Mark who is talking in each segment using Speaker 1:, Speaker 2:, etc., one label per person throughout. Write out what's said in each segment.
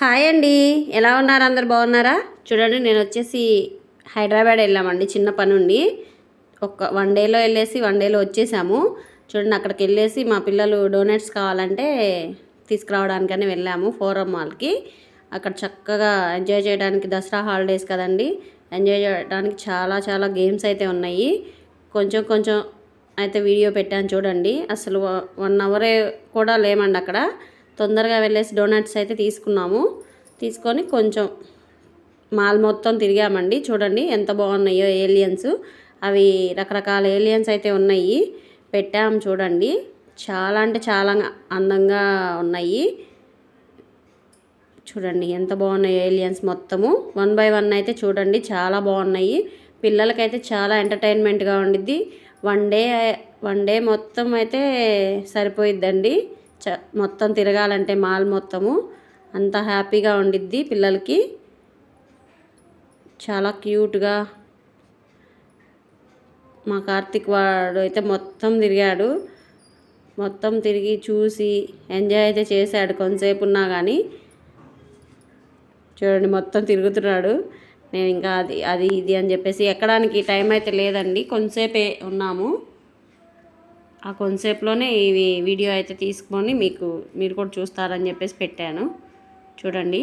Speaker 1: Hi అండి, ఎలా ఉన్నారు? అందరు బాగున్నారా? చూడండి, నేను వచ్చేసి హైదరాబాద్ వెళ్ళామండి చిన్న పని ఉండి. వన్ డేలో వెళ్ళేసి వన్ డేలో వచ్చేసాము. చూడండి, అక్కడికి వెళ్ళేసి మా పిల్లలు డోనట్స్ కావాలంటే తీసుకురావడానికని వెళ్ళాము ఫోరం మాల్కి. అక్కడ చక్కగా ఎంజాయ్ చేయడానికి, దసరా హాలిడేస్ కదండి, ఎంజాయ్ చేయడానికి చాలా చాలా గేమ్స్ అయితే ఉన్నాయి. కొంచెం కొంచెం అయితే వీడియో పెట్టాను చూడండి. అసలు 1 అవర్ కూడా లేమండి అక్కడ. తొందరగా వెళ్ళేసి డోనట్స్ అయితే తీసుకొని కొంచెం మాల్ మొత్తం తిరిగామండి. చూడండి ఎంత బాగున్నాయో ఏలియన్స్. అవి రకరకాల ఏలియన్స్ అయితే ఉన్నాయి, పెట్టాము చూడండి. చాలా అంటే చాలా అందంగా ఉన్నాయి. చూడండి ఎంత బాగున్నాయి ఏలియన్స్ మొత్తము. 1 బై 1 అయితే చూడండి, చాలా బాగున్నాయి. పిల్లలకైతే చాలా ఎంటర్టైన్మెంట్గా ఉండిద్ది. వన్ డే మొత్తం అయితే సరిపోయిద్దండి. మొత్తం తిరగాలంటే మాల్ మొత్తము అంత హ్యాపీగా ఉండిద్ది పిల్లలకి. చాలా క్యూట్గా మా కార్తిక్ వాడు అయితే మొత్తం తిరిగాడు. మొత్తం తిరిగి చూసి ఎంజాయ్ అయితే చేశాడు కొంతసేపు ఉన్నా కానీ. చూడండి మొత్తం తిరుగుతున్నాడు. నేను ఇంకా అది ఇది అని చెప్పేసి ఎక్కడానికి టైం అయితే లేదండి, కొంతసేపే ఉన్నాము. ఆ కొంతసేపులోనే ఇవి వీడియో అయితే తీసుకొని మీరు కూడా చూస్తారని చెప్పేసి పెట్టాను చూడండి.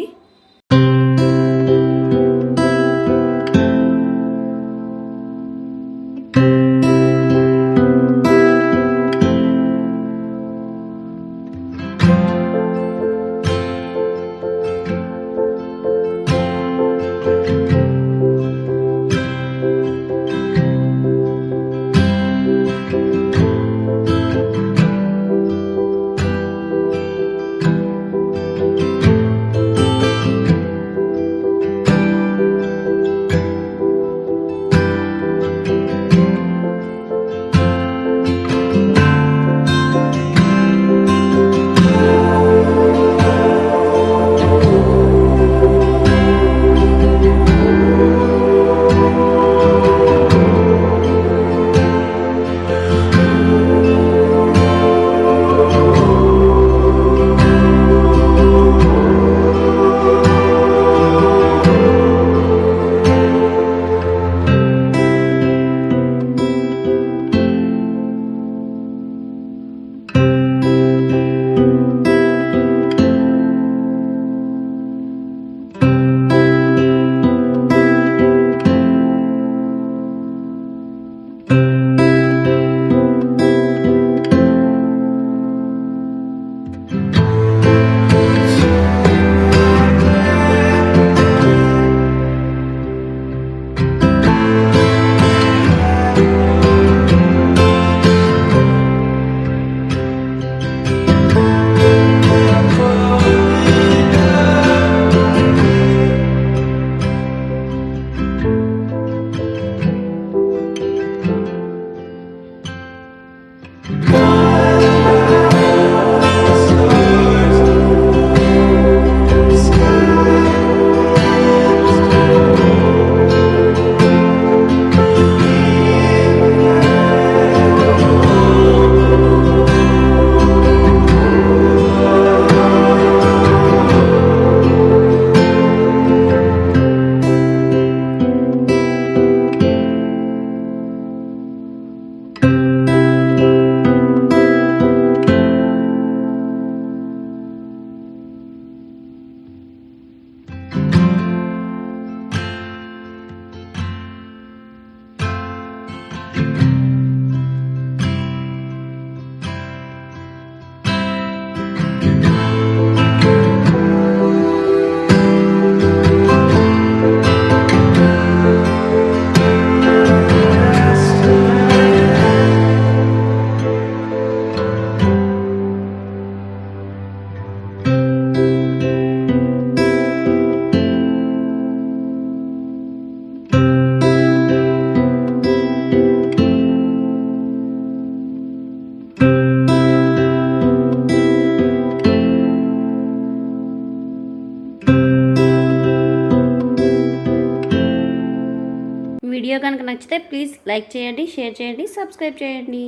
Speaker 1: వీడియో కనుక నచ్చితే ప్లీజ్ లైక్ చేయండి, షేర్ చేయండి, సబ్స్క్రైబ్ చేయండి.